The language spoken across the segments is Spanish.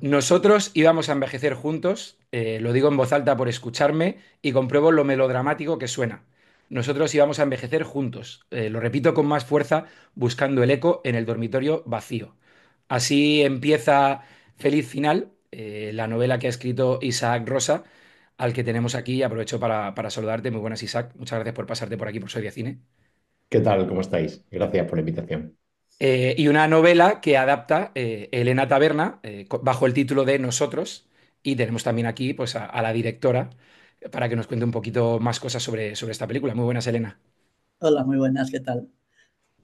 Nosotros íbamos a envejecer juntos, lo digo en voz alta por escucharme y compruebo lo melodramático que suena. Nosotros íbamos a envejecer juntos, lo repito con más fuerza, buscando el eco en el dormitorio vacío. Así empieza Feliz Final, la novela que ha escrito Isaac Rosa, al que tenemos aquí. Aprovecho para saludarte. Muy buenas, Isaac. Muchas gracias por pasarte por aquí por Soy de Cine. ¿Qué tal? ¿Cómo estáis? Gracias por la invitación. Y una novela que adapta Elena Taberna bajo el título de Nosotros. Y tenemos también aquí pues, a la directora para que nos cuente un poquito más cosas sobre esta película. Muy buenas, Elena. Hola, muy buenas, ¿qué tal?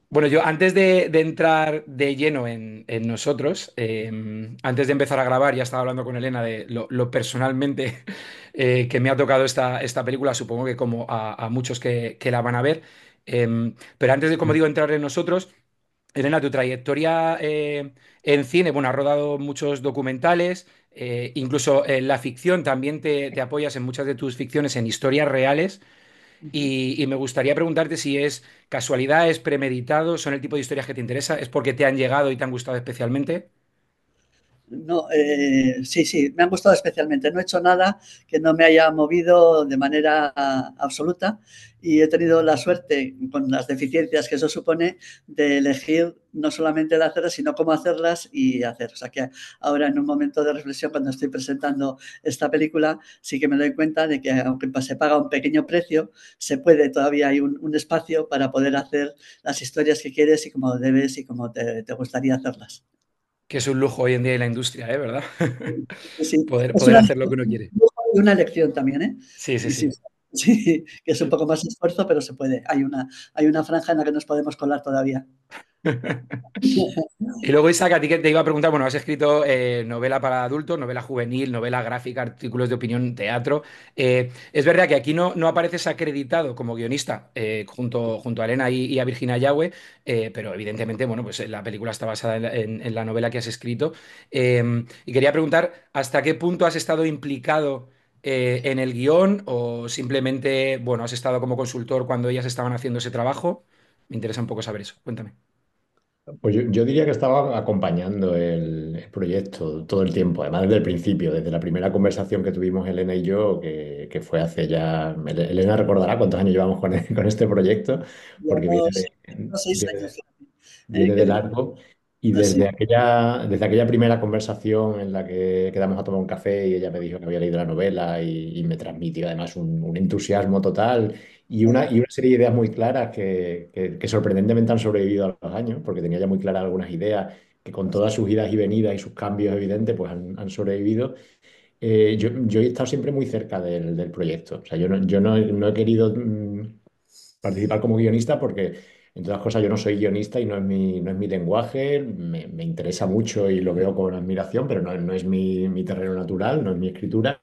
Bueno, yo antes de entrar de lleno en nosotros, antes de empezar a grabar, ya estaba hablando con Elena de lo personalmente que me ha tocado esta película, supongo que como a muchos que la van a ver. Pero antes de, como digo, entrar en nosotros, Elena, tu trayectoria en cine, bueno, has rodado muchos documentales, incluso en la ficción también te apoyas en muchas de tus ficciones en historias reales. Y me gustaría preguntarte si es casualidad, es premeditado, son el tipo de historias que te interesa, es porque te han llegado y te han gustado especialmente. No, sí, sí, me han gustado especialmente. No he hecho nada que no me haya movido de manera absoluta y he tenido la suerte, con las deficiencias que eso supone, de elegir no solamente de hacerlas, sino cómo hacerlas y hacer. O sea que ahora en un momento de reflexión, cuando estoy presentando esta película, sí que me doy cuenta de que aunque se paga un pequeño precio, se puede, todavía hay un espacio para poder hacer las historias que quieres y como debes y como te gustaría hacerlas. Que es un lujo hoy en día en la industria, ¿eh? ¿Verdad? Sí, es Poder una hacer lo lección que uno quiere. y una lección también, ¿eh? Sí, sí, Sí, sí. sí, que es un poco más de esfuerzo, pero se puede. Hay una franja en la que nos podemos colar todavía. Y luego, Isaac, a ti que te iba a preguntar, bueno, has escrito novela para adultos, novela juvenil, novela gráfica, artículos de opinión, teatro. Es verdad que aquí no apareces acreditado como guionista junto a Elena y a Virginia Yagüe, pero evidentemente, bueno, pues la película está basada en la novela que has escrito. Y quería preguntar, ¿hasta qué punto has estado implicado en el guión o simplemente, bueno, has estado como consultor cuando ellas estaban haciendo ese trabajo? Me interesa un poco saber eso. Cuéntame. Pues yo diría que estaba acompañando el proyecto todo el tiempo, además desde el principio, desde la primera conversación que tuvimos Elena y yo, que fue hace ya, Elena recordará cuántos años llevamos con este proyecto, porque Llevamos unos 6 años, viene que de largo. Y sí, desde aquella primera conversación en la que quedamos a tomar un café y ella me dijo que había leído la novela y me transmitió además un entusiasmo total y una serie de ideas muy claras que sorprendentemente han sobrevivido a los años, porque tenía ya muy claras algunas ideas que con todas sus idas y venidas y sus cambios evidentes pues han sobrevivido. Yo he estado siempre muy cerca del proyecto. O sea, no he querido participar como guionista porque, entre otras cosas, yo no soy guionista y no es mi lenguaje. Me interesa mucho y lo veo con admiración, pero no es mi terreno natural, no es mi escritura.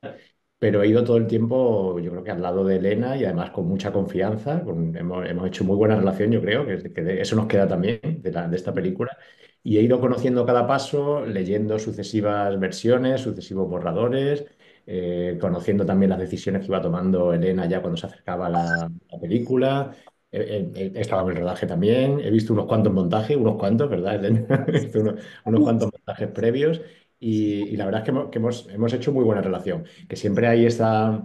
Pero he ido todo el tiempo, yo creo que al lado de Elena y además con mucha confianza. Hemos hecho muy buena relación, yo creo, eso nos queda también de esta película. Y he ido conociendo cada paso, leyendo sucesivas versiones, sucesivos borradores, conociendo también las decisiones que iba tomando Elena ya cuando se acercaba a la película. Estaba en el rodaje también. He visto unos cuantos, ¿verdad, Elena? He visto unos cuantos montajes previos y la verdad es que hemos hecho muy buena relación. Que siempre hay esta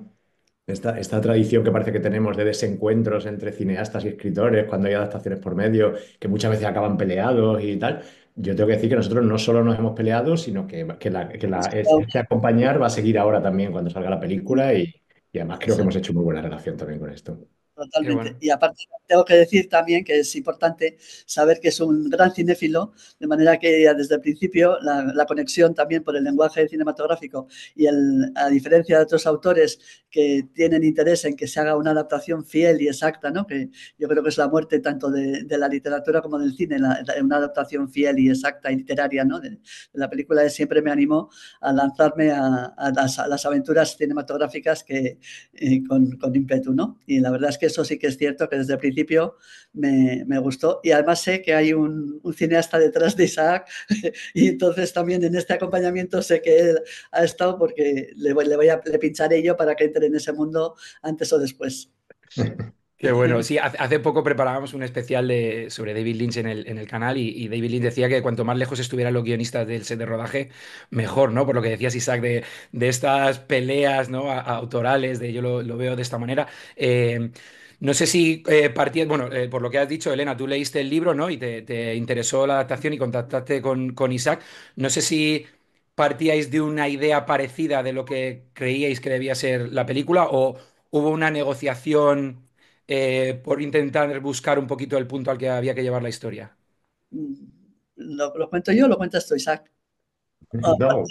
tradición que parece que tenemos de desencuentros entre cineastas y escritores cuando hay adaptaciones por medio, que muchas veces acaban peleados y tal. Yo tengo que decir que nosotros no solo nos hemos peleado, sino este acompañar va a seguir ahora también cuando salga la película y además creo que sí. hemos hecho muy buena relación también con esto. Qué Totalmente. bueno. Y aparte, tengo que decir también que es importante saber que es un gran cinéfilo, de manera que ya desde el principio la conexión también por el lenguaje cinematográfico y a diferencia de otros autores que tienen interés en que se haga una adaptación fiel y exacta, ¿no? Que yo creo que es la muerte tanto de la literatura como del cine, una adaptación fiel y exacta y literaria, ¿no? De la película siempre me animó a lanzarme a las aventuras cinematográficas con ímpetu, ¿no? Y la verdad es que eso sí que es cierto, que desde el principio me gustó. Y además sé que hay un cineasta detrás de Isaac y entonces también en este acompañamiento sé que él ha estado porque le pincharé yo para que entre en ese mundo antes o después. Qué bueno. Sí, hace poco preparábamos un especial sobre David Lynch en el canal y David Lynch decía que cuanto más lejos estuvieran los guionistas del set de rodaje, mejor, ¿no? Por lo que decías, Isaac, de estas peleas, ¿no? Autorales, yo lo veo de esta manera. No sé si partías, bueno, por lo que has dicho, Elena, tú leíste el libro, ¿no? Y te interesó la adaptación y contactaste con Isaac. No sé si partíais de una idea parecida de lo que creíais que debía ser la película o hubo una negociación por intentar buscar un poquito el punto al que había que llevar la historia. ¿Lo cuento yo o lo cuentas tú, Isaac? Ah, No,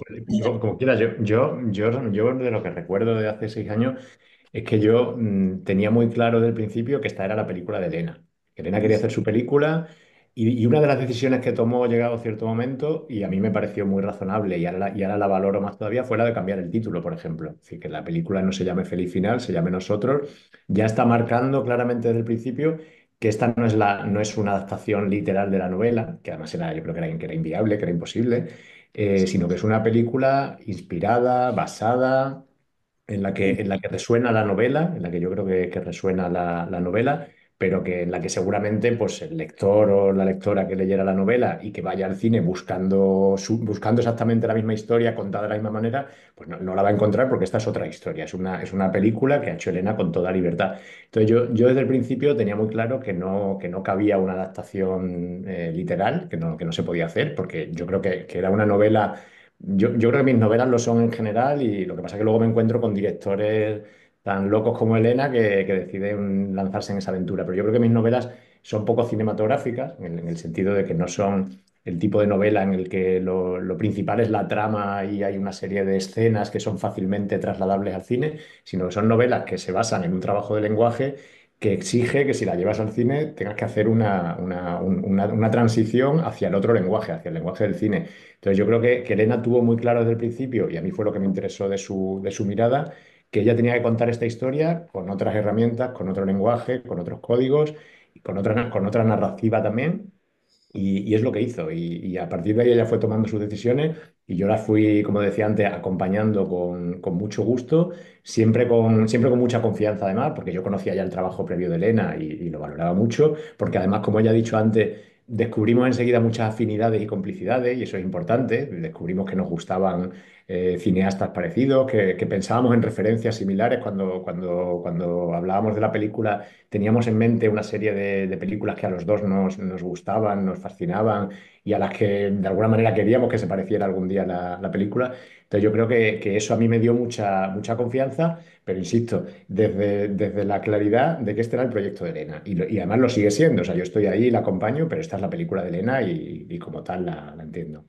como quieras. Yo de lo que recuerdo de hace 6 años es que yo tenía muy claro desde el principio que esta era la película de Elena. Que Elena quería hacer su película y una de las decisiones que tomó llegado a cierto momento, y a mí me pareció muy razonable y ahora la valoro más todavía, fue la de cambiar el título, por ejemplo. Es decir, que la película no se llame Feliz Final, se llame Nosotros. Ya está marcando claramente desde el principio que esta no es una adaptación literal de la novela, que además yo creo que era inviable, que era imposible, sino que es una película inspirada, basada en la que resuena la novela, en la que yo creo que resuena la novela, pero que en la que seguramente pues, el lector o la lectora que leyera la novela y que vaya al cine buscando exactamente la misma historia contada de la misma manera, pues no la va a encontrar porque esta es otra historia, es una película que ha hecho Elena con toda libertad. Entonces yo desde el principio tenía muy claro que no cabía una adaptación literal, que no se podía hacer, porque yo creo que era una novela. Yo creo que mis novelas lo son en general y lo que pasa es que luego me encuentro con directores tan locos como Elena que deciden lanzarse en esa aventura. Pero yo creo que mis novelas son poco cinematográficas, en el sentido de que no son el tipo de novela en el que lo principal es la trama y hay una serie de escenas que son fácilmente trasladables al cine, sino que son novelas que se basan en un trabajo de lenguaje que exige que si la llevas al cine tengas que hacer una transición hacia el otro lenguaje, hacia el lenguaje del cine. Entonces yo creo que Elena tuvo muy claro desde el principio, y a mí fue lo que me interesó de su mirada, que ella tenía que contar esta historia con otras herramientas, con otro lenguaje, con otros códigos y con otra narrativa también. Y es lo que hizo. Y a partir de ahí ella fue tomando sus decisiones y yo las fui, como decía antes, acompañando con mucho gusto, siempre con mucha confianza además, porque yo conocía ya el trabajo previo de Elena y lo valoraba mucho, porque además, como ella ha dicho antes, descubrimos enseguida muchas afinidades y complicidades y eso es importante. Descubrimos que nos gustaban cineastas parecidos, que pensábamos en referencias similares cuando hablábamos de la película teníamos en mente una serie de películas que a los dos nos gustaban, nos fascinaban y a las que de alguna manera queríamos que se pareciera algún día la película. Entonces yo creo que eso a mí me dio mucha confianza, pero insisto, desde la claridad de que este era el proyecto de Elena y además lo sigue siendo. O sea, yo estoy ahí, la acompaño, pero esta es la película de Elena y como tal la entiendo.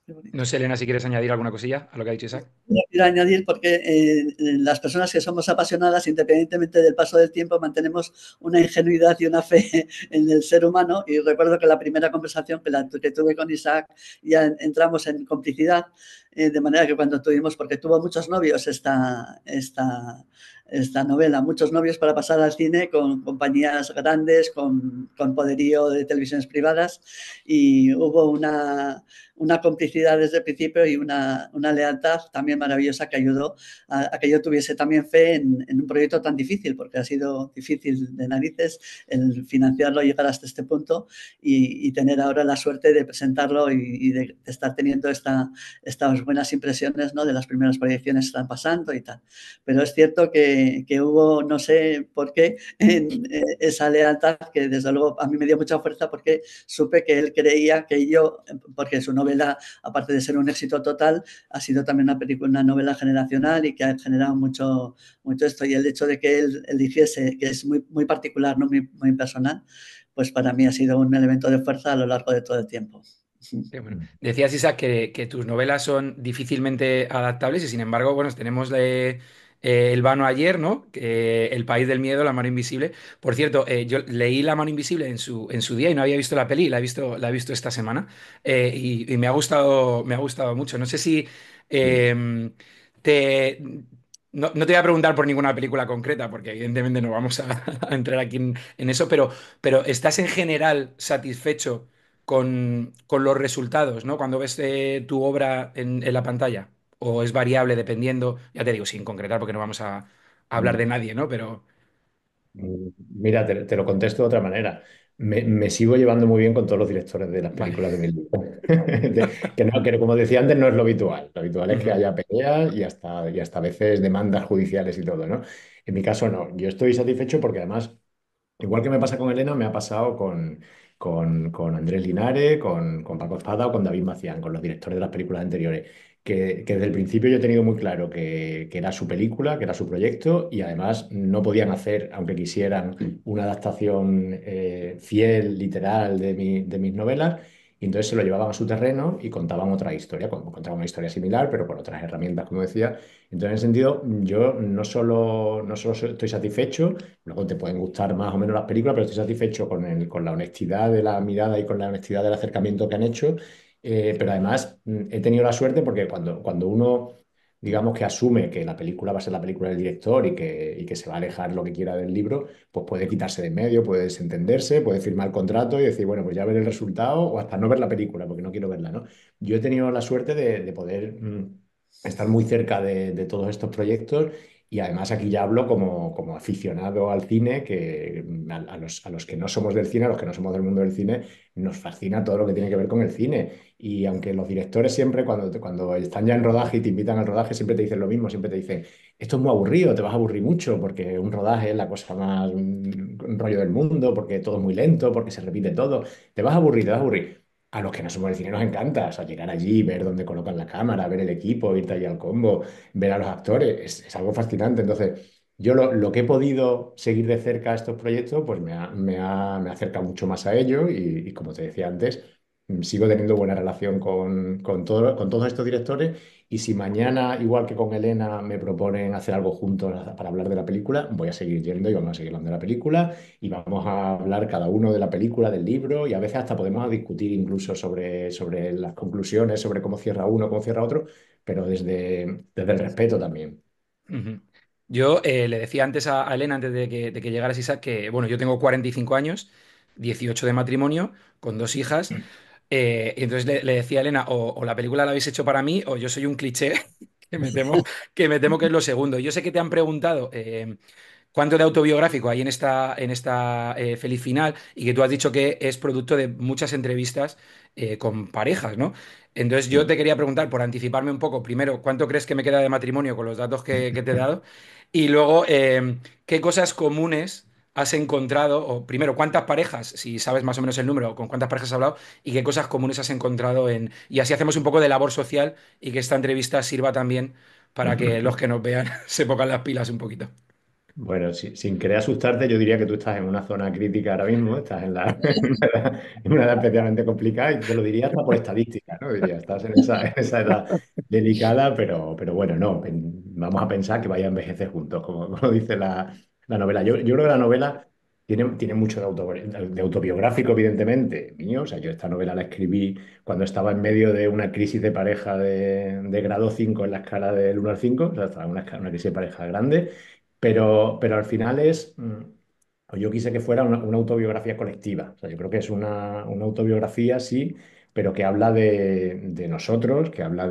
qué bonito. No sé, Elena, si quieres añadir alguna cosilla a lo que ha dicho Isaac. Quiero añadir porque las personas que somos apasionadas, independientemente del paso del tiempo, mantenemos una ingenuidad y una fe en el ser humano. Y recuerdo que la primera conversación que tuve con Isaac ya entramos en complicidad, de manera que cuando tuvimos, porque tuvo muchos novios esta novela, muchos novios para pasar al cine con compañías grandes, con poderío de televisiones privadas, y hubo una complicidad desde el principio y una lealtad también maravillosa que ayudó a que yo tuviese también fe en un proyecto tan difícil, porque ha sido difícil de narices el financiarlo y llegar hasta este punto y tener ahora la suerte de presentarlo y de estar teniendo estas buenas impresiones, ¿no?, de las primeras proyecciones que están pasando y tal. Pero es cierto que hubo, no sé por qué, esa lealtad que desde luego a mí me dio mucha fuerza porque supe que él creía que yo, porque su novela, aparte de ser un éxito total, ha sido también una película, una novela generacional y que ha generado mucho esto. Y el hecho de que él eligiese, que es muy particular, ¿no?, muy personal, pues para mí ha sido un elemento de fuerza a lo largo de todo el tiempo. Qué bueno. Decías, Isaac, que tus novelas son difícilmente adaptables y sin embargo, bueno, tenemos El Vano ayer, ¿no? El País del Miedo, La Mano Invisible. Por cierto, yo leí La Mano Invisible en su día y no había visto la peli, la he visto esta semana y me ha gustado mucho. No sé si eh, te... no te voy a preguntar por ninguna película concreta, porque evidentemente no vamos a entrar aquí en eso, pero ¿estás en general satisfecho con los resultados, ¿no? Cuando ves tu obra en la pantalla. O es variable dependiendo, ya te digo, sin concretar, porque no vamos a hablar de nadie, ¿no? Pero. Mira, te lo contesto de otra manera. Me sigo llevando muy bien con todos los directores de las Vale. películas de mi libro. Que como decía antes, no es lo habitual. Lo habitual es que Ujú. haya peleas y hasta a veces demandas judiciales y todo, ¿no? En mi caso, no. Yo estoy satisfecho porque además igual que me pasa con Elena, me ha pasado con Andrés Linares, con Paco Espada o con David Macián, con los directores de las películas anteriores, que desde el principio yo he tenido muy claro que era su película, que era su proyecto y además no podían hacer, aunque quisieran, una adaptación fiel, literal de mis novelas. Y entonces se lo llevaban a su terreno y contaban otra historia, contaban una historia similar, pero con otras herramientas, como decía. Entonces, en ese sentido, yo no solo estoy satisfecho. Luego te pueden gustar más o menos las películas, pero estoy satisfecho con la honestidad de la mirada y con la honestidad del acercamiento que han hecho. Pero además he tenido la suerte porque cuando uno, digamos que asume que la película va a ser la película del director y que se va a alejar lo que quiera del libro, pues puede quitarse de en medio, puede desentenderse, puede firmar contrato y decir, bueno, pues ya veré el resultado o hasta no ver la película porque no quiero verla, ¿no? Yo he tenido la suerte de poder estar muy cerca de todos estos proyectos y además aquí ya hablo como aficionado al cine, que a los que no somos del cine, a los que no somos del mundo del cine, nos fascina todo lo que tiene que ver con el cine. Y aunque los directores siempre, cuando están ya en rodaje y te invitan al rodaje, siempre te dicen lo mismo, siempre te dicen, esto es muy aburrido, te vas a aburrir mucho, porque un rodaje es la cosa más un rollo del mundo, porque todo es muy lento, porque se repite todo, te vas a aburrir, te vas a aburrir. A los que no somos del cine nos encanta, o sea, llegar allí, ver dónde colocan la cámara, ver el equipo, irte allí al combo, ver a los actores, es algo fascinante. Entonces, yo lo que he podido seguir de cerca estos proyectos, pues me acerca mucho más a ello y como te decía antes, sigo teniendo buena relación con todos estos directores y si mañana, igual que con Elena, me proponen hacer algo juntos para hablar de la película, voy a seguir yendo y vamos a seguir hablando de la película y vamos a hablar cada uno de la película, del libro y a veces hasta podemos discutir incluso sobre las conclusiones, sobre cómo cierra uno, cómo cierra otro, pero desde el respeto también. Ujú. Yo le decía antes a Elena, antes de que llegaras, Isaac, que bueno, yo tengo 45 años, 18 de matrimonio, con dos hijas, y entonces le decía a Elena, o la película la habéis hecho para mí, o yo soy un cliché, que me temo que es lo segundo. Yo sé que te han preguntado cuánto de autobiográfico hay en esta feliz final y que tú has dicho que es producto de muchas entrevistas con parejas, ¿no? Entonces yo te quería preguntar, por anticiparme un poco, primero, ¿cuánto crees que me queda de matrimonio con los datos que te he dado? Y luego, ¿qué cosas comunes has encontrado? O primero, ¿cuántas parejas, si sabes más o menos el número, con cuántas parejas has hablado? ¿Y qué cosas comunes has encontrado en... Y así hacemos un poco de labor social y que esta entrevista sirva también para que los que nos vean se pongan las pilas un poquito. Bueno, sin querer asustarte, yo diría que tú estás en una zona crítica ahora mismo, estás en una edad especialmente complicada y te lo diría hasta por estadística, ¿no? Diría, estás en esa edad delicada, pero bueno, no, vamos a pensar que vaya a envejecer juntos, como dice la novela. Yo creo que la novela tiene mucho de autobiográfico, evidentemente, mío. O sea, yo esta novela la escribí cuando estaba en medio de una crisis de pareja de grado 5 en la escala del 1 al 5, o sea, estaba en una crisis de pareja grande. Pero al final o yo quise que fuera una autobiografía colectiva. O sea, yo creo que es una autobiografía, sí, pero que habla de nosotros, que habla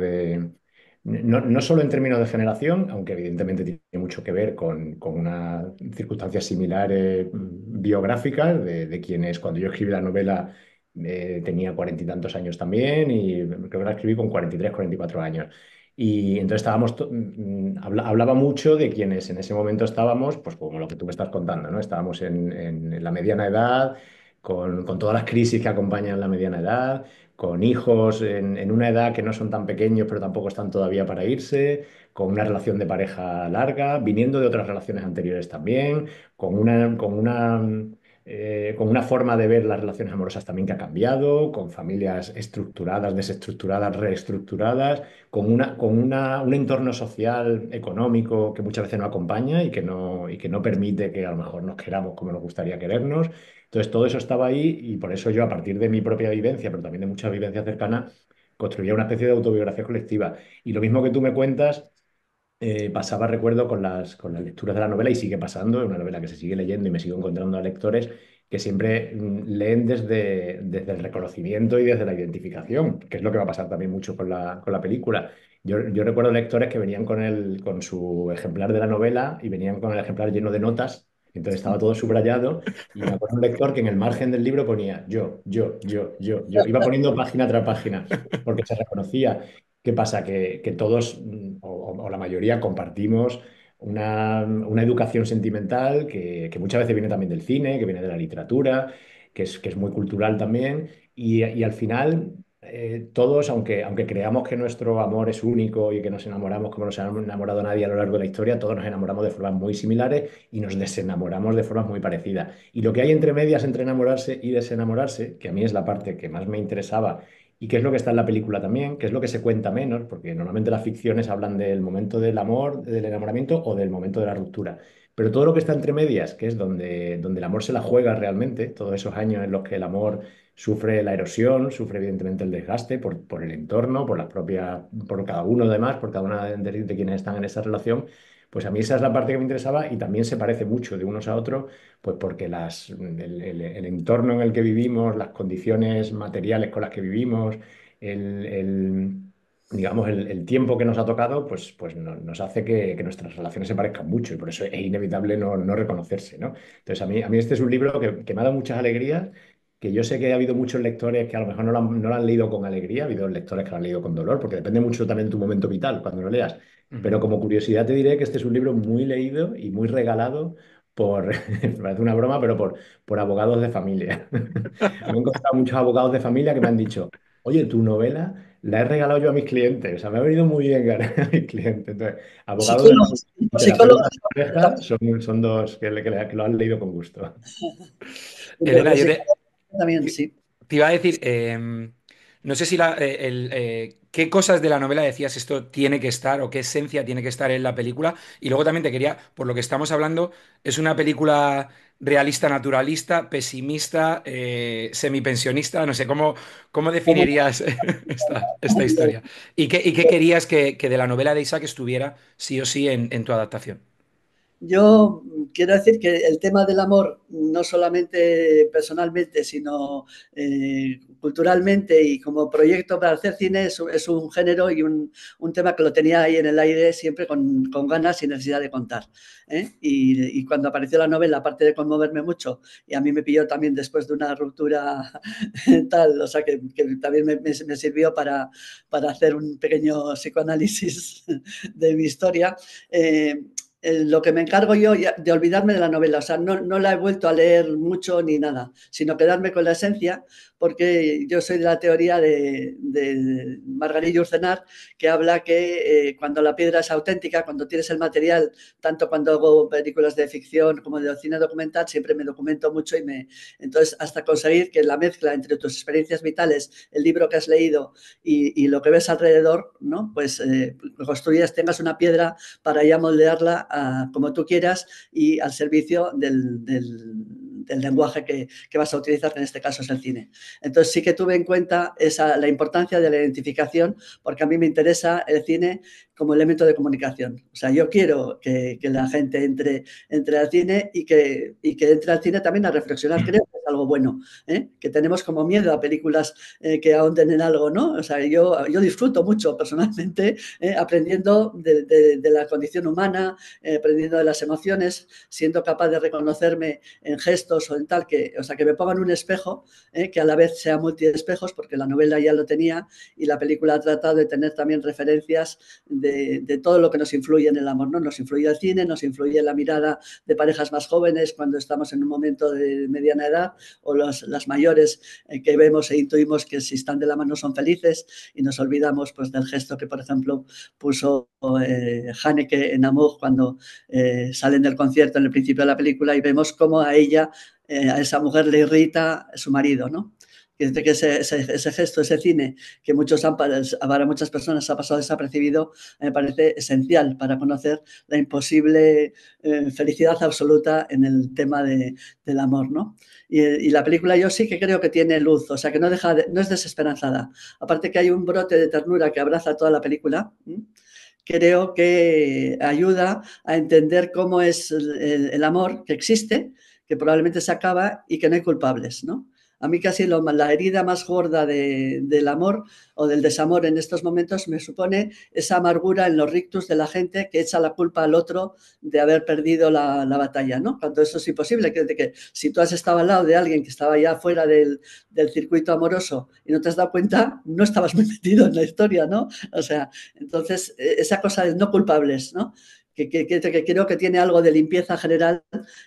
no solo en términos de generación, aunque evidentemente tiene mucho que ver con unas circunstancias similares biográficas de quienes, cuando yo escribí la novela, tenía 40 y tantos años también, y creo que la escribí con 43, 44 años. Y entonces hablaba mucho de quienes en ese momento estábamos, pues como lo que tú me estás contando, ¿no? Estábamos en la mediana edad, con todas las crisis que acompañan la mediana edad, con hijos en una edad que no son tan pequeños, pero tampoco están todavía para irse, con una relación de pareja larga, viniendo de otras relaciones anteriores también, con una forma de ver las relaciones amorosas también que ha cambiado, con familias estructuradas, desestructuradas, reestructuradas un entorno social, económico que muchas veces no acompaña y que no permite que a lo mejor nos queramos como nos gustaría querernos. Entonces, todo eso estaba ahí y por eso yo, a partir de mi propia vivencia, pero también de muchas vivencias cercanas, construía una especie de autobiografía colectiva. Y lo mismo que tú me cuentas, pasaba, recuerdo, con las lecturas de la novela y sigue pasando, es una novela que se sigue leyendo y me sigo encontrando a lectores que siempre leen desde el reconocimiento y desde la identificación, que es lo que va a pasar también mucho con la película. Yo recuerdo lectores que venían con su ejemplar de la novela y venían con el ejemplar lleno de notas Entonces estaba todo subrayado y me acuerdo un lector que en el margen del libro ponía yo. Iba poniendo página tras página porque se reconocía. ¿Qué pasa? Que todos, o la mayoría, compartimos una educación sentimental que muchas veces viene también del cine, que viene de la literatura, que es muy cultural también. Y al final, todos, aunque creamos que nuestro amor es único y que nos enamoramos como no se ha enamorado nadie a lo largo de la historia, todos nos enamoramos de formas muy similares y nos desenamoramos de formas muy parecidas. Y lo que hay entre medias entre enamorarse y desenamorarse, que a mí es la parte que más me interesaba y que es lo que está en la película también, que es lo que se cuenta menos, porque normalmente las ficciones hablan del momento del amor, del enamoramiento o del momento de la ruptura. Pero todo lo que está entre medias, que es donde el amor se la juega realmente, todos esos años en los que el amor sufre la erosión, sufre evidentemente el desgaste por el entorno, por las propias, por cada uno además, por cada una de quienes están en esa relación, pues a mí esa es la parte que me interesaba y también se parece mucho de unos a otros, pues porque el entorno en el que vivimos, las condiciones materiales con las que vivimos, el, el- digamos, el tiempo que nos ha tocado, pues nos hace que nuestras relaciones se parezcan mucho y por eso es inevitable no reconocerse, ¿no? Entonces, a mí este es un libro que me ha dado muchas alegrías, que yo sé que ha habido muchos lectores que a lo mejor no lo han leído con alegría, ha habido lectores que lo han leído con dolor, porque depende mucho también de tu momento vital cuando lo leas. Ujú. Pero como curiosidad te diré que este es un libro muy leído y muy regalado por, me parece una broma, pero por abogados de familia. Me he encontrado muchos abogados de familia que me han dicho, oye, tu novela la he regalado yo a mis clientes, o sea, me ha venido muy bien ganar a mis clientes. Entonces, abogados de Psicólogos, familia y los psicólogos terapeutas de pareja son dos que lo han leído con gusto. Elena, los psicólogos también, te- sí. te iba a decir, no sé si qué cosas de la novela decías esto tiene que estar o qué esencia tiene que estar en la película. Y luego también te quería, por lo que estamos hablando, es una película realista, naturalista, pesimista, semipensionista, no sé, ¿cómo definirías esta historia? ¿Y qué querías que de la novela de Isaac estuviera sí o sí en tu adaptación? Yo quiero decir que el tema del amor, no solamente personalmente, sino culturalmente y como proyecto para hacer cine, es un género y un tema que lo tenía ahí en el aire siempre con ganas y necesidad de contar. ¿Eh? Y cuando apareció la novela, aparte de conmoverme mucho, y a mí me pilló también después de una ruptura tal, o sea que también me sirvió para hacer un pequeño psicoanálisis de mi historia. Lo que me encargo yo de olvidarme de la novela, o sea, no la he vuelto a leer mucho ni nada, sino quedarme con la esencia, porque yo soy de la teoría de Margarillo Urcenar, que habla que cuando la piedra es auténtica, cuando tienes el material, tanto cuando hago películas de ficción como de cine documental, siempre me documento mucho entonces, hasta conseguir que la mezcla entre tus experiencias vitales, el libro que has leído y lo que ves alrededor, ¿no? Pues construyas, tengas una piedra para ya moldearla como tú quieras y al servicio del lenguaje que vas a utilizar, que en este caso es el cine. Entonces sí que tuve en cuenta la importancia de la identificación, porque a mí me interesa el cine como elemento de comunicación. O sea, yo quiero que la gente entre al cine y que entre al cine también a reflexionar. Creo que es algo bueno, ¿eh? Que tenemos como miedo a películas que ahonden en algo, ¿no? O sea, yo disfruto mucho personalmente aprendiendo de la condición humana, aprendiendo de las emociones, siendo capaz de reconocerme en gestos o en tal, o sea, que me pongan un espejo, que a la vez sea multiespejos, porque la novela ya lo tenía y la película ha tratado de tener también referencias de todo lo que nos influye en el amor, ¿no? Nos influye el cine, nos influye la mirada de parejas más jóvenes cuando estamos en un momento de mediana edad o las mayores que vemos e intuimos que si están de la mano son felices y nos olvidamos pues del gesto que, por ejemplo, puso Haneke en Amour cuando salen del concierto en el principio de la película y vemos cómo a ella, a esa mujer le irrita su marido, ¿no? Que ese gesto, ese cine, que para muchas personas ha pasado desapercibido, me parece esencial para conocer la imposible felicidad absoluta en el tema del amor, ¿no? Y la película yo sí que creo que tiene luz, o sea, que no es desesperanzada. Aparte que hay un brote de ternura que abraza toda la película, creo que ayuda a entender cómo es el amor que existe, que probablemente se acaba y que no hay culpables, ¿no? A mí casi la herida más gorda del amor o del desamor en estos momentos me supone esa amargura en los rictus de la gente que echa la culpa al otro de haber perdido la batalla, ¿no? Cuando eso es imposible, que si tú has estado al lado de alguien que estaba ya fuera del circuito amoroso y no te has dado cuenta, no estabas muy metido en la historia, ¿no? O sea, entonces, esa cosa de no culpables, ¿no? Que creo que tiene algo de limpieza general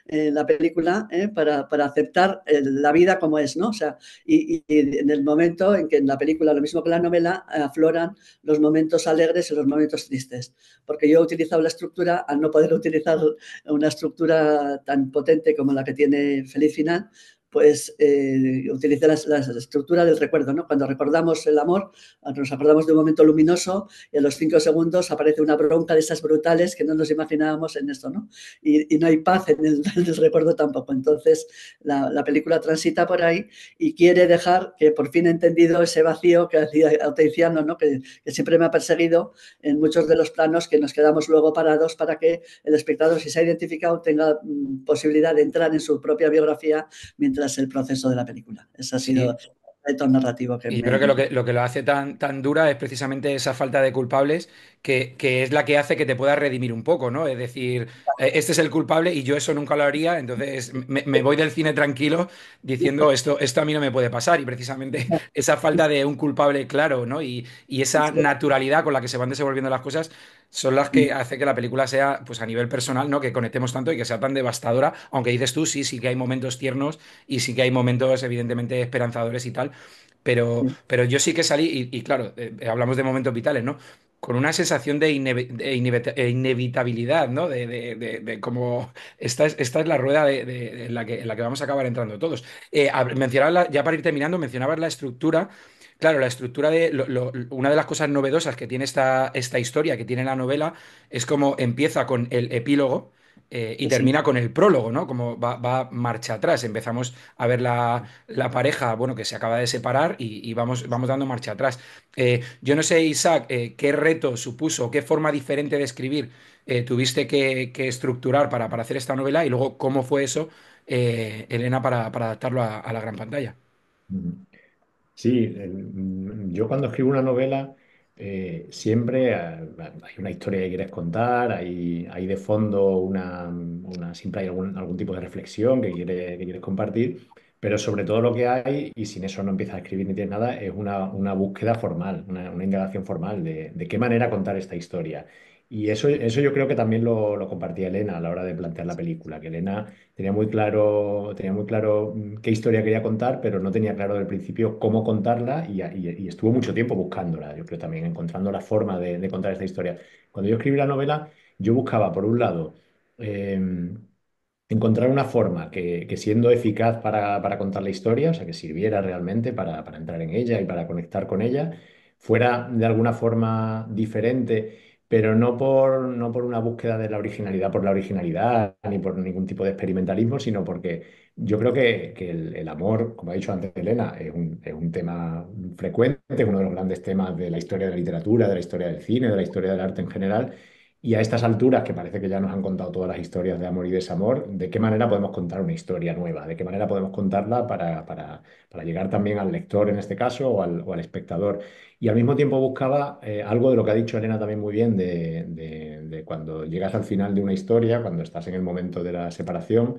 la película para aceptar la vida como es, ¿no? O sea, y en el momento en que en la película, lo mismo que en la novela, afloran los momentos alegres y los momentos tristes. Porque yo he utilizado la estructura, al no poder utilizar una estructura tan potente como la que tiene Feliz Final, pues utilicé la estructura del recuerdo, ¿no? Cuando recordamos el amor, nos acordamos de un momento luminoso y a los 5 segundos aparece una bronca de esas brutales que no nos imaginábamos en esto, ¿no? Y no hay paz en el recuerdo tampoco. Entonces, la película transita por ahí y quiere dejar que por fin he entendido ese vacío que hacía Autentiano, ¿no? Que siempre me ha perseguido en muchos de los planos que nos quedamos luego parados para que el espectador, si se ha identificado, tenga posibilidad de entrar en su propia biografía mientras el proceso de la película. Ese ha sido Sí. el reto narrativo que Y yo creo me... que lo que lo hace tan dura es precisamente esa falta de culpables que es la que hace que te puedas redimir un poco, ¿no? Es decir, este es el culpable y yo eso nunca lo haría, entonces me voy del cine tranquilo diciendo esto a mí no me puede pasar. Y precisamente esa falta de un culpable claro, ¿no? Y esa naturalidad con la que se van desenvolviendo las cosas son las que hace que la película sea, pues a nivel personal, ¿no? Que conectemos tanto y que sea tan devastadora, aunque dices tú, sí que hay momentos tiernos y sí que hay momentos evidentemente esperanzadores y tal. Pero yo sí que salí, y claro, hablamos de momentos vitales, ¿no? Con una sensación de inevitabilidad, ¿no? De como esta es la rueda en la que vamos a acabar entrando todos. Ya para ir terminando, mencionabas la estructura. Claro, la estructura una de las cosas novedosas que tiene esta historia, que tiene la novela, es como empieza con el epílogo. Y Sí, termina con el prólogo, ¿no? Como va marcha atrás. Empezamos a ver la pareja, bueno, que se acaba de separar y vamos dando marcha atrás. Yo no sé, Isaac, qué reto supuso, qué forma diferente de escribir tuviste que estructurar para hacer esta novela y luego cómo fue eso, Elena, para adaptarlo a la gran pantalla. Ujú. Sí, yo cuando escribo una novela siempre hay una historia que quieres contar, hay de fondo siempre hay algún tipo de reflexión que quieres compartir, pero sobre todo lo que hay, y sin eso no empiezas a escribir ni tienes nada, es una búsqueda formal, una indagación formal de qué manera contar esta historia. Y eso yo creo que también lo compartía Elena a la hora de plantear la película, que Elena tenía muy claro qué historia quería contar, pero no tenía claro del principio cómo contarla y estuvo mucho tiempo buscándola, yo creo también, encontrando la forma de contar esta historia. Cuando yo escribí la novela, yo buscaba, por un lado, eh, encontrar una forma que siendo eficaz para contar la historia, o sea, que sirviera realmente para entrar en ella y para conectar con ella, fuera de alguna forma diferente, pero no por una búsqueda de la originalidad por la originalidad, ni por ningún tipo de experimentalismo, sino porque yo creo que el amor, como ha dicho antes Elena, es un tema frecuente, es uno de los grandes temas de la historia de la literatura, de la historia del cine, de la historia del arte en general. Y a estas alturas, que parece que ya nos han contado todas las historias de amor y desamor, ¿de qué manera podemos contar una historia nueva? ¿De qué manera podemos contarla para llegar también al lector en este caso o al espectador? Y al mismo tiempo buscaba algo de lo que ha dicho Elena también muy bien, de cuando llegas al final de una historia, cuando estás en el momento de la separación,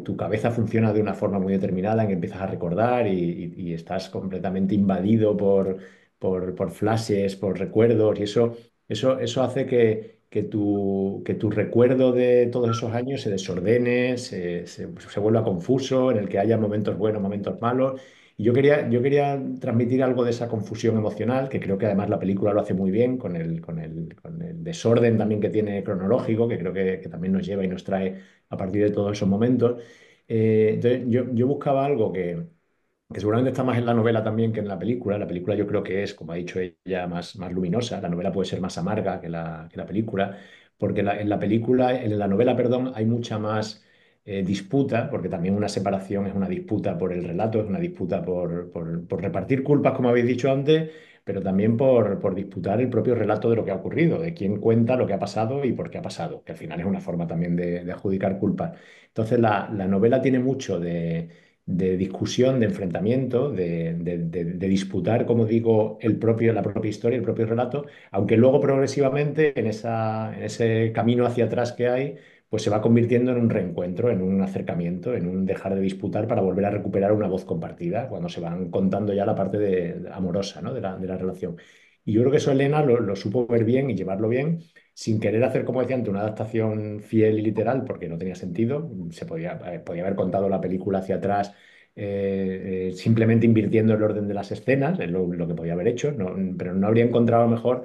tu cabeza funciona de una forma muy determinada en que empiezas a recordar y estás completamente invadido por flashes, por recuerdos, y eso hace que tu recuerdo de todos esos años se desordene, se vuelva confuso, en el que haya momentos buenos, momentos malos. Y yo quería transmitir algo de esa confusión emocional, que creo que además la película lo hace muy bien, con el desorden también que tiene cronológico, que creo que también nos lleva y nos trae a partir de todos esos momentos. Entonces, yo buscaba algo que seguramente está más en la novela también que en la película. La película yo creo que es, como ha dicho ella, más luminosa. La novela puede ser más amarga que la película, porque en la novela, perdón, hay mucha más disputa, porque también una separación es una disputa por el relato, es una disputa por repartir culpas, como habéis dicho antes, pero también por disputar el propio relato de lo que ha ocurrido, de quién cuenta lo que ha pasado y por qué ha pasado, que al final es una forma también de adjudicar culpas. Entonces, la novela tiene mucho de discusión, de enfrentamiento, de disputar, como digo, la propia historia, el propio relato, aunque luego progresivamente en ese camino hacia atrás que hay, pues se va convirtiendo en un reencuentro, en un acercamiento, en un dejar de disputar para volver a recuperar una voz compartida, cuando se van contando ya la parte amorosa, ¿no? de la relación. Y yo creo que eso Elena lo supo ver bien y llevarlo bien, sin querer hacer, como decía antes, una adaptación fiel y literal, porque no tenía sentido. Podía haber contado la película hacia atrás, simplemente invirtiendo el orden de las escenas, es lo que podía haber hecho, pero no habría encontrado mejor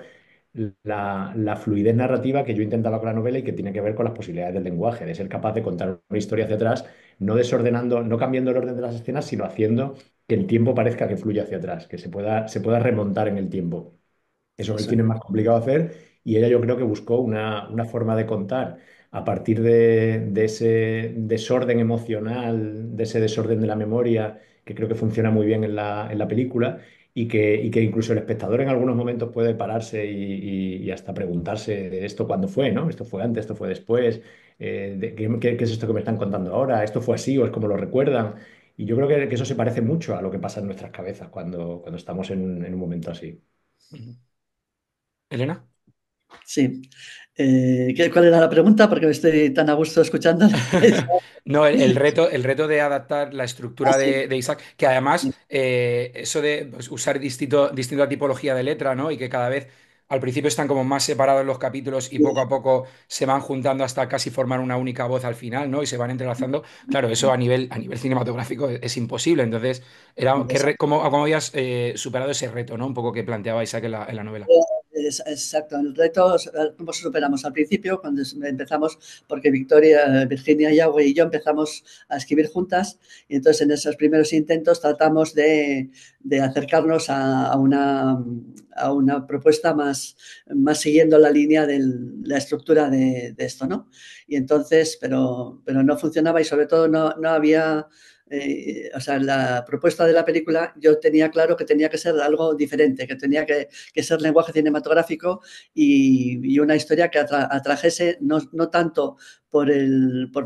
la fluidez narrativa que yo intentaba con la novela y que tiene que ver con las posibilidades del lenguaje, de ser capaz de contar una historia hacia atrás, no desordenando, no cambiando el orden de las escenas, sino haciendo que el tiempo parezca que fluye hacia atrás, que se pueda remontar en el tiempo. Eso en el Eso cine es más complicado de hacer y ella yo creo que buscó una forma de contar a partir de ese desorden emocional, de ese desorden de la memoria, que creo que funciona muy bien en la película y que incluso el espectador en algunos momentos puede pararse y hasta preguntarse esto cuándo fue, ¿no? Esto fue antes, esto fue después, qué es esto que me están contando ahora? ¿Esto fue así o es como lo recuerdan? Y yo creo que eso se parece mucho a lo que pasa en nuestras cabezas cuando estamos en un momento así. Ujú. ¿Elena? sí. ¿Cuál era la pregunta? Porque me estoy tan a gusto escuchándola. No, el reto de adaptar la estructura Así. de Isaac, que además eso de pues, usar distinta tipología de letra, ¿no? Y que cada vez al principio están como más separados los capítulos y poco a poco se van juntando hasta casi formar una única voz al final, ¿no? Y se van entrelazando. Claro, eso a nivel cinematográfico es imposible. Entonces, ¿cómo habías superado ese reto, ¿no? Un poco que planteaba Isaac en la novela. Exacto, el reto, ¿cómo superamos? Al principio, cuando empezamos, porque Virginia Yagüe y yo empezamos a escribir juntas, y entonces en esos primeros intentos tratamos de acercarnos a una propuesta más siguiendo la línea de la estructura de esto, ¿no? Y entonces, pero no funcionaba y sobre todo no había o sea, la propuesta de la película yo tenía claro que tenía que ser algo diferente, que tenía que ser lenguaje cinematográfico y una historia que atrajese no tanto por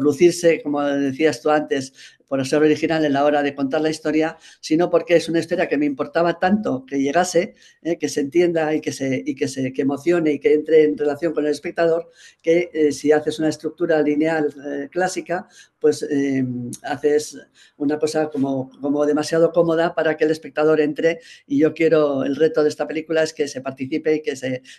lucirse, como decías tú antes, por ser original en la hora de contar la historia, sino porque es una historia que me importaba tanto que llegase, que se entienda que emocione y que entre en relación con el espectador, que si haces una estructura lineal clásica, pues haces una cosa como demasiado cómoda para que el espectador entre y yo quiero, el reto de esta película es que se participe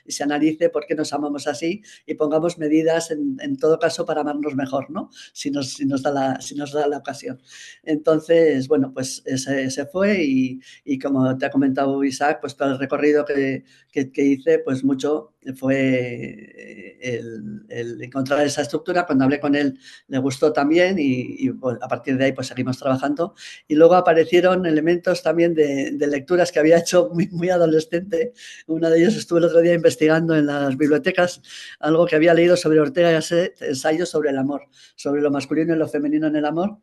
y se analice por qué nos amamos así y pongamos medidas en todo caso para amarnos mejor, ¿no? Si nos da la ocasión. Entonces, bueno, pues se fue y como te ha comentado Isaac, pues todo el recorrido que hice, pues mucho fue el encontrar esa estructura. Cuando hablé con él le gustó también y pues, a partir de ahí pues seguimos trabajando. Y luego aparecieron elementos también de lecturas que había hecho muy adolescente. Uno de ellos estuve el otro día investigando en las bibliotecas algo que había leído sobre Ortega y Gasset, ensayos sobre el amor, sobre lo masculino y lo femenino en el amor.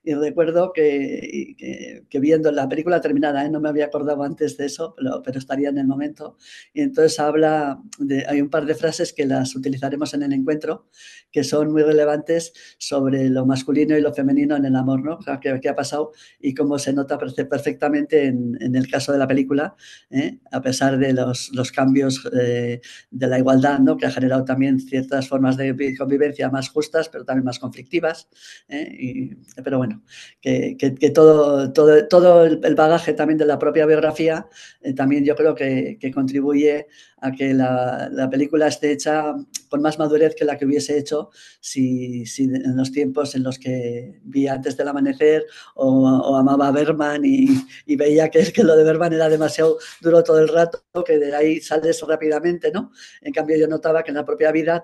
Y recuerdo que viendo la película terminada, no me había acordado antes de eso, pero estaría en el momento. Y entonces hay un par de frases que las utilizaremos en el encuentro, que son muy relevantes sobre lo masculino y lo femenino en el amor, ¿no? O sea, ¿qué ha pasado? Y cómo se nota perfectamente en el caso de la película, a pesar de los cambios de la igualdad, ¿no? Que ha generado también ciertas formas de convivencia más justas, pero también más conflictivas. Pero bueno, que todo el bagaje también de la propia biografía también yo creo que contribuye a que la película esté hecha con más madurez que la que hubiese hecho si en los tiempos en los que vi Antes del Amanecer o amaba a Bergman y veía que lo de Bergman era demasiado duro todo el rato, que de ahí sales rápidamente, ¿no? En cambio yo notaba que en la propia vida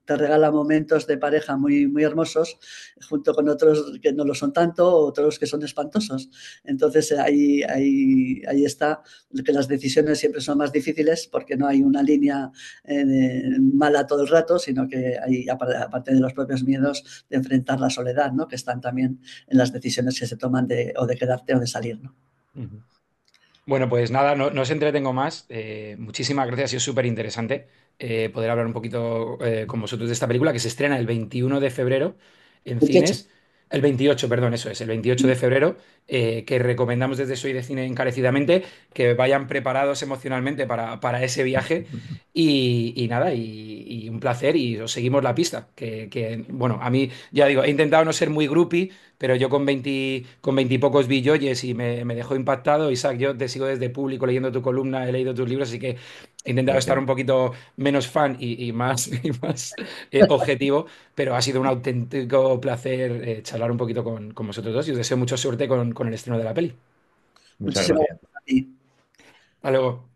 te regala momentos de pareja muy hermosos, junto con otros que no lo son tanto, otros que son espantosos. Entonces ahí está, que las decisiones siempre son más difíciles porque no hay una línea mala todo el rato, sino que hay, aparte de los propios miedos de enfrentar la soledad, ¿no? Que están también en las decisiones que se toman o de quedarte o de salir, ¿no? Ujú. Bueno, pues nada, no os entretengo más. Muchísimas gracias, ha sido súper interesante poder hablar un poquito con vosotros de esta película que se estrena el 21 de febrero en ¿Y qué cines. El 28, perdón, eso es, el 28 de febrero, que recomendamos desde Soy de Cine encarecidamente que vayan preparados emocionalmente para ese viaje y nada, y un placer y os seguimos la pista, bueno, a mí, ya digo, he intentado no ser muy groupie, pero yo con 20 y pocos vi Joyes y me dejó impactado. Isaac, yo te sigo desde público leyendo tu columna, he leído tus libros, así que he intentado estar Gracias. un poquito menos fan y más, y más objetivo, pero ha sido un auténtico placer charlar un poquito con vosotros dos y os deseo mucha suerte con el estreno de la peli. Muchas Muchísimas gracias. gracias a ti. Hasta luego.